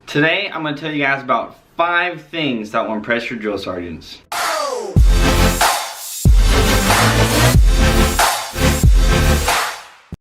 Today, I'm going to tell you guys about 5 things that will impress your drill sergeants.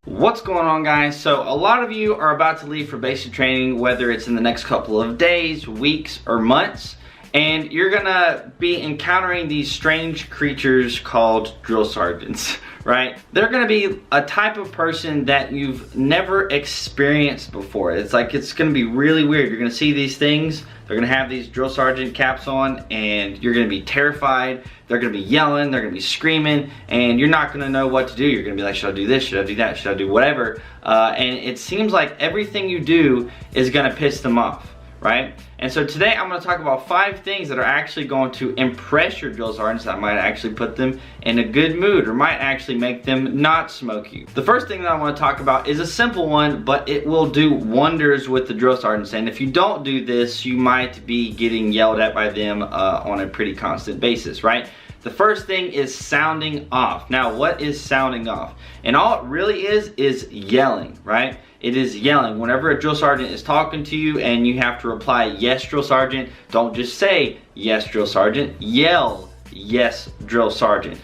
What's going on, guys? So a lot of you are about to leave for basic training, whether it's in the next couple of days, weeks, or months, and you're gonna be encountering these strange creatures called drill sergeants, right? They're gonna be a type of person that you've never experienced before. It's gonna be really weird. You're gonna see these things, they're gonna have these drill sergeant caps on, and you're gonna be terrified. They're gonna be yelling, they're gonna be screaming, and you're not gonna know what to do. You're gonna be like, should I do this? Should I do that? Should I do whatever? And it seems like everything you do is gonna piss them off, right? And so today I'm going to talk about 5 things that are actually going to impress your drill sergeants, that might actually put them in a good mood or might actually make them not smoke you. The first thing that I want to talk about is a simple one, but it will do wonders with the drill sergeants. And if you don't do this, you might be getting yelled at by them on a pretty constant basis, right? The first thing is sounding off. Now, what is sounding off? And all it really is yelling, right? It is yelling. Whenever a drill sergeant is talking to you and you have to reply, yes, drill sergeant, don't just say, yes, drill sergeant. Yell, yes, drill sergeant.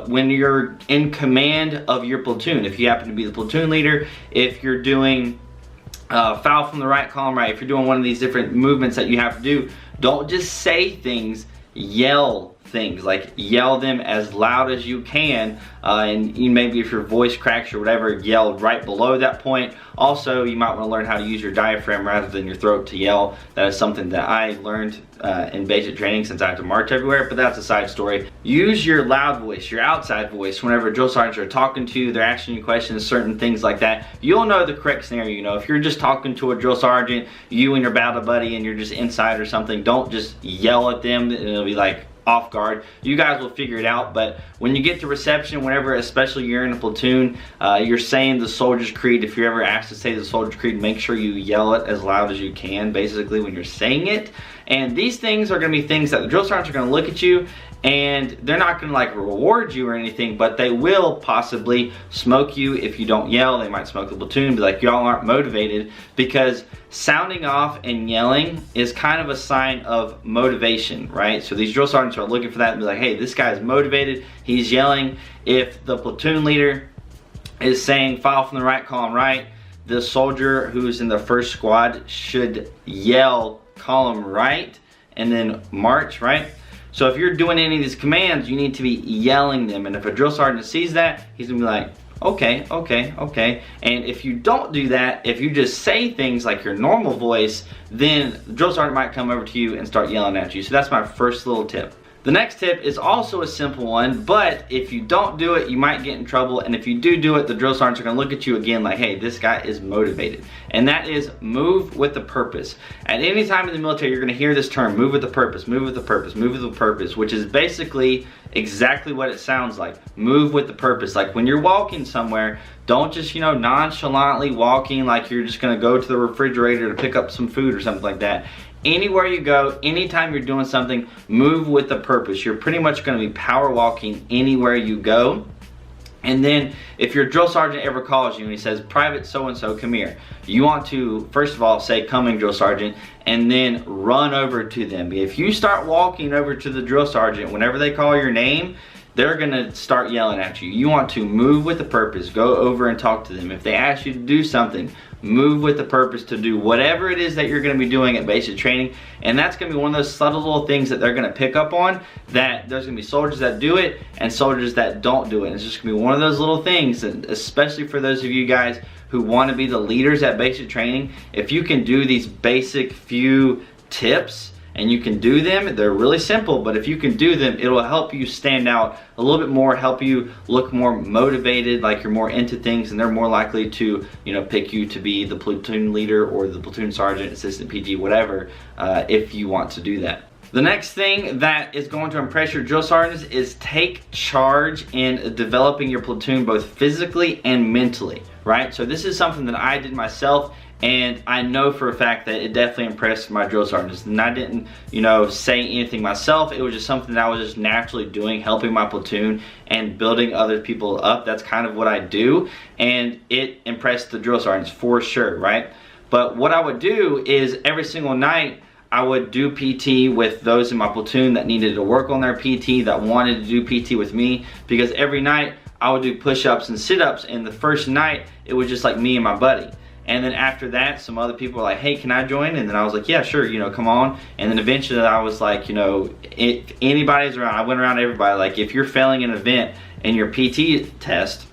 When you're in command of your platoon, if you happen to be the platoon leader, if you're doing foul from the right, column right, if you're doing one of these different movements that you have to do, don't just say things, yell things. Like, yell them as loud as you can, and maybe if your voice cracks or whatever, yell right below that point. Also, you might want to learn how to use your diaphragm rather than your throat to yell. That is something that I learned in basic training since I have to march everywhere, but that's a side story. Use your loud voice, your outside voice, whenever drill sergeants are talking to you, they're asking you questions, certain things like that. You'll know the correct scenario. You know, if you're just talking to a drill sergeant, you and your battle buddy, and you're just inside or something, don't just yell at them, and it'll be like off guard. You guys will figure it out. But when you get to reception, whenever especially you're in a platoon, you're saying the soldier's creed. If you're ever asked to say the soldier's creed, make sure you yell it as loud as you can, basically, when you're saying it. And these things are going to be things that the drill sergeants are going to look at you, and they're not going to like reward you or anything, but they will possibly smoke you if you don't yell. They might smoke the platoon, be like, y'all aren't motivated, because sounding off and yelling is kind of a sign of motivation, right? So these drill sergeants are looking for that and be like, hey, this guy's motivated, he's yelling. If the platoon leader is saying file from the right, column right, the soldier who's in the first squad should yell column right and then march, right? So if you're doing any of these commands, you need to be yelling them. And if a drill sergeant sees that, he's gonna be like, okay, okay, okay. And if you don't do that, if you just say things like your normal voice, then the drill sergeant might come over to you and start yelling at you. So that's my first little tip. The next tip is also a simple one, but if you don't do it, you might get in trouble. And if you do it, the drill sergeants are gonna look at you again like, hey, this guy is motivated. And that is move with a purpose. At any time in the military, you're gonna hear this term, move with a purpose, move with a purpose, move with a purpose, which is basically exactly what it sounds like. Move with a purpose. Like when you're walking somewhere, don't just, nonchalantly walking like you're just gonna go to the refrigerator to pick up some food or something like that. Anywhere you go, anytime you're doing something, move with a purpose. You're pretty much going to be power walking anywhere you go. And then if your drill sergeant ever calls you and he says, Private so-and-so, come here, you want to, first of all, say, coming, drill sergeant, and then run over to them. If you start walking over to the drill sergeant, whenever they call your name, they're gonna start yelling at you. You want to move with a purpose. Go over and talk to them. If they ask you to do something, move with the purpose to do whatever it is that you're gonna be doing at basic training. And that's gonna be one of those subtle little things that they're gonna pick up on, that there's gonna be soldiers that do it and soldiers that don't do it. And it's just gonna be one of those little things, and especially for those of you guys who wanna be the leaders at basic training, if you can do these basic few tips, and you can do them, they're really simple, but if you can do them, it'll help you stand out a little bit more, help you look more motivated, like you're more into things, and they're more likely to, pick you to be the platoon leader or the platoon sergeant, assistant PG, whatever, if you want to do that. The next thing that is going to impress your drill sergeants is take charge in developing your platoon both physically and mentally, right? So this is something that I did myself, and I know for a fact that it definitely impressed my drill sergeants. And I didn't, say anything myself. It was just something that I was just naturally doing, helping my platoon and building other people up. That's kind of what I do, and it impressed the drill sergeants for sure, right? But what I would do is every single night I would do PT with those in my platoon that needed to work on their PT, that wanted to do PT with me, because every night I would do push-ups and sit-ups, and the first night it was just like me and my buddy. And then after that, some other people were like, hey, can I join? And then I was like, yeah, sure, you know, come on. And then eventually I was like, you know, if anybody's around, I went around to everybody, like, if you're failing an event in your PT test,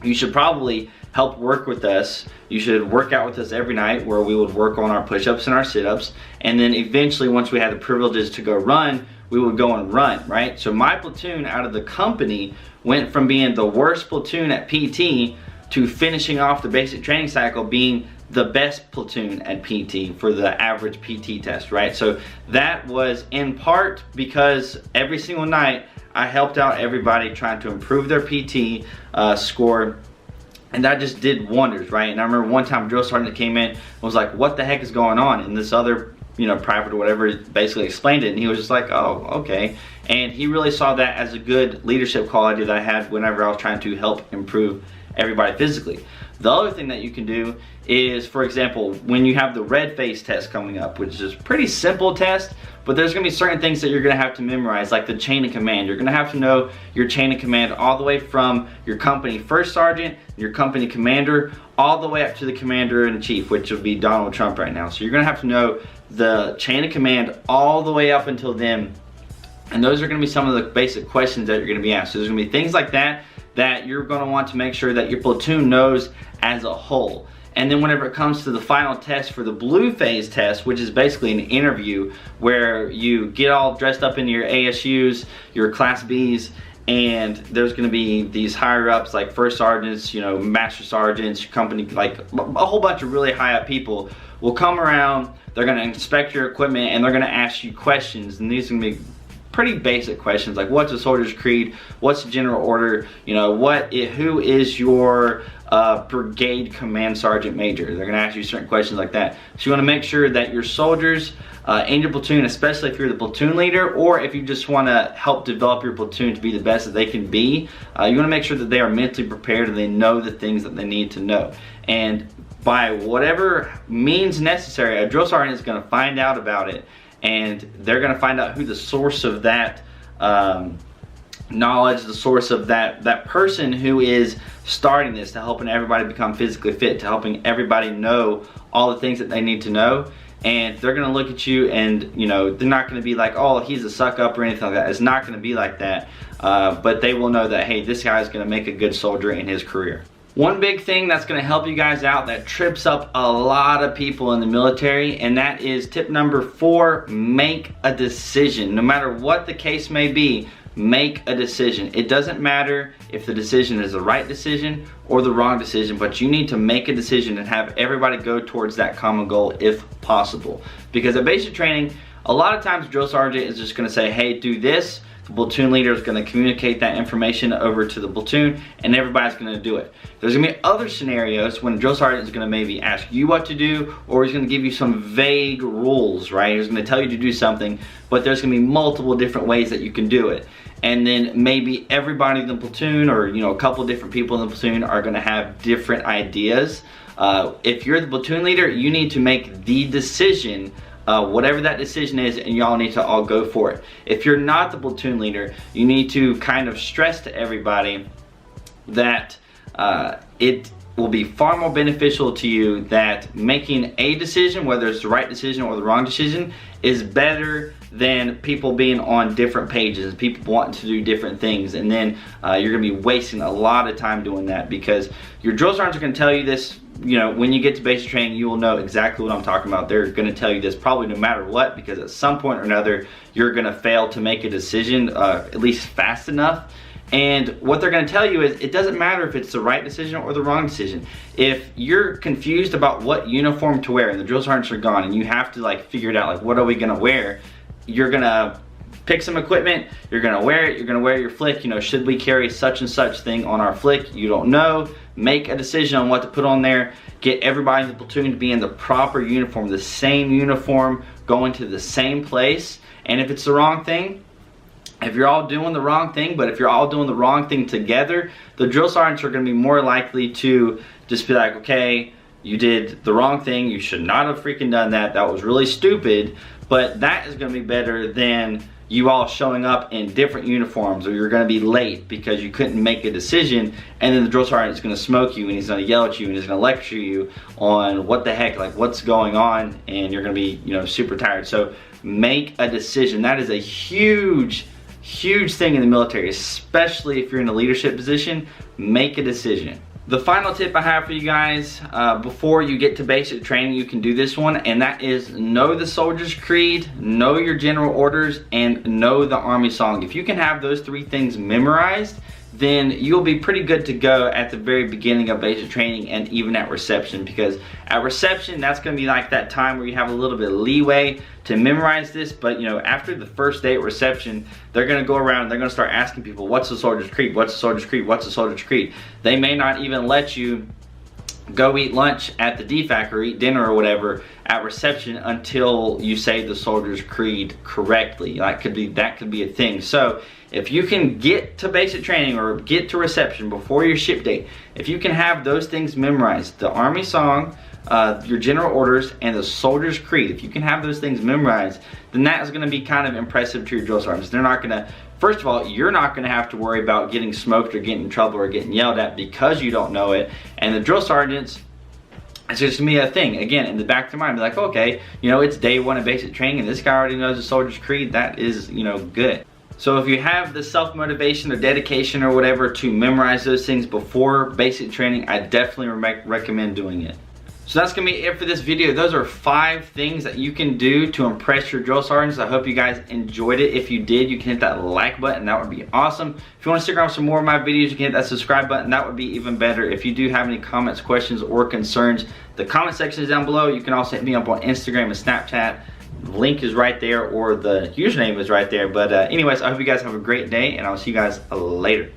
you should probably help work with us. You should work out with us every night, where we would work on our push-ups and our sit-ups. And then eventually, once we had the privileges to go run, we would go and run, right? So my platoon out of the company went from being the worst platoon at PT to finishing off the basic training cycle being the best platoon at PT for the average PT test, right? So that was in part because every single night I helped out everybody trying to improve their PT score, and that just did wonders, right? And I remember one time a drill sergeant came in and was like, what the heck is going on? And this other, you know, private or whatever basically explained it, and he was just like, oh, okay. And he really saw that as a good leadership quality that I had whenever I was trying to help improve everybody physically. The other thing that you can do is, for example, when you have the red face test coming up, which is a pretty simple test, but there's gonna be certain things that you're gonna have to memorize, like the chain of command. You're gonna have to know your chain of command all the way from your company first sergeant, your company commander, all the way up to the commander-in-chief, which would be Donald Trump right now. So you're gonna have to know the chain of command all the way up until them. And those are gonna be some of the basic questions that you're gonna be asked. So there's gonna be things like that that you're gonna want to make sure that your platoon knows as a whole. And then whenever it comes to the final test for the blue phase test, which is basically an interview where you get all dressed up in your ASUs, your Class Bs, and there's gonna be these higher ups like first sergeants, you know, master sergeants, company, like a whole bunch of really high up people will come around, they're gonna inspect your equipment, and they're gonna ask you questions. And these are gonna be pretty basic questions like, what's a soldier's creed, what's the general order, you know, who is your brigade command sergeant major. They're gonna ask you certain questions like that. So you wanna make sure that your soldiers in your platoon, especially if you're the platoon leader, or if you just wanna help develop your platoon to be the best that they can be, you wanna make sure that they are mentally prepared and they know the things that they need to know. And by whatever means necessary, a drill sergeant is gonna find out about it, and they're gonna find out who the source of that knowledge, the source of that person who is starting this, to helping everybody become physically fit, to helping everybody know all the things that they need to know. And they're gonna look at you, and you know, they're not gonna be like, oh, he's a suck up or anything like that. It's not gonna be like that, but they will know that, hey, this guy's gonna make a good soldier in his career. One big thing that's gonna help you guys out that trips up a lot of people in the military, and that is tip number 4, make a decision. No matter what the case may be, make a decision. It doesn't matter if the decision is the right decision or the wrong decision, but you need to make a decision and have everybody go towards that common goal if possible. Because at basic training, a lot of times drill sergeant is just gonna say, hey, do this. The platoon leader is going to communicate that information over to the platoon, and everybody's going to do it. There's going to be other scenarios when a drill sergeant is going to maybe ask you what to do, or he's going to give you some vague rules, right? He's going to tell you to do something, but there's going to be multiple different ways that you can do it. And then maybe everybody in the platoon, or you know, a couple different people in the platoon are going to have different ideas. If you're the platoon leader, you need to make the decision, whatever that decision is, and y'all need to all go for it. If you're not the platoon leader, you need to kind of stress to everybody that it will be far more beneficial to you that making a decision, whether it's the right decision or the wrong decision, is better than people being on different pages, people wanting to do different things, and then you're gonna be wasting a lot of time doing that, because your drill sergeants are gonna tell you this. You know, when you get to basic training, you will know exactly what I'm talking about. They're gonna tell you this probably no matter what, because at some point or another, you're gonna fail to make a decision, at least fast enough. And what they're gonna tell you is, it doesn't matter if it's the right decision or the wrong decision. If you're confused about what uniform to wear and the drill sergeants are gone and you have to like figure it out, like what are we gonna wear, you're gonna pick some equipment, you're gonna wear it, you're gonna wear your flick. You know, should we carry such and such thing on our flick? You don't know. Make a decision on what to put on there. Get everybody in the platoon to be in the proper uniform, the same uniform, going to the same place. And if it's the wrong thing, if you're all doing the wrong thing, but if you're all doing the wrong thing together, the drill sergeants are gonna be more likely to just be like, okay, you did the wrong thing, you should not have freaking done that, that was really stupid. But that is going to be better than you all showing up in different uniforms, or you're going to be late because you couldn't make a decision, and then the drill sergeant is going to smoke you and he's going to yell at you and he's going to lecture you on what the heck, like what's going on, and you're going to be, you know, super tired. So make a decision. That is a huge thing in the military, especially if you're in a leadership position. Make a decision. The final tip I have for you guys, before you get to basic training, you can do this one, and that is know the soldier's creed, know your general orders, and know the Army song. If you can have those 3 things memorized, then you'll be pretty good to go at the very beginning of basic training and even at reception, because at reception, that's going to be like that time where you have a little bit of leeway to memorize this. But you know, after the first day at reception, they're going to go around, they're going to start asking people, what's the soldier's creed, what's the soldier's creed, what's the soldier's creed. They may not even let you go eat lunch at the DFAC or eat dinner or whatever at reception until you say the soldier's creed correctly. That could be a thing. So if you can get to basic training or get to reception before your ship date, if you can have those things memorized, the Army song, your general orders, and the soldier's creed, if you can have those things memorized, then that is going to be kind of impressive to your drill sergeants. They're not going to, first of all, you're not going to have to worry about getting smoked or getting in trouble or getting yelled at because you don't know it. And the drill sergeants, it's just gonna be a thing. Again, in the back of their mind, be like, okay, you know, it's day 1 of basic training and this guy already knows the soldier's creed. That is, you know, good. So if you have the self-motivation or dedication or whatever to memorize those things before basic training, I definitely recommend doing it. So that's gonna be it for this video. Those are 5 things that you can do to impress your drill sergeants. I hope you guys enjoyed it. If you did, you can hit that like button. That would be awesome. If you want to stick around for some more of my videos, you can hit that subscribe button. That would be even better. If you do have any comments, questions, or concerns, the comment section is down below. You can also hit me up on Instagram and Snapchat. The link is right there, or the username is right there. But anyways, I hope you guys have a great day, and I'll see you guys later.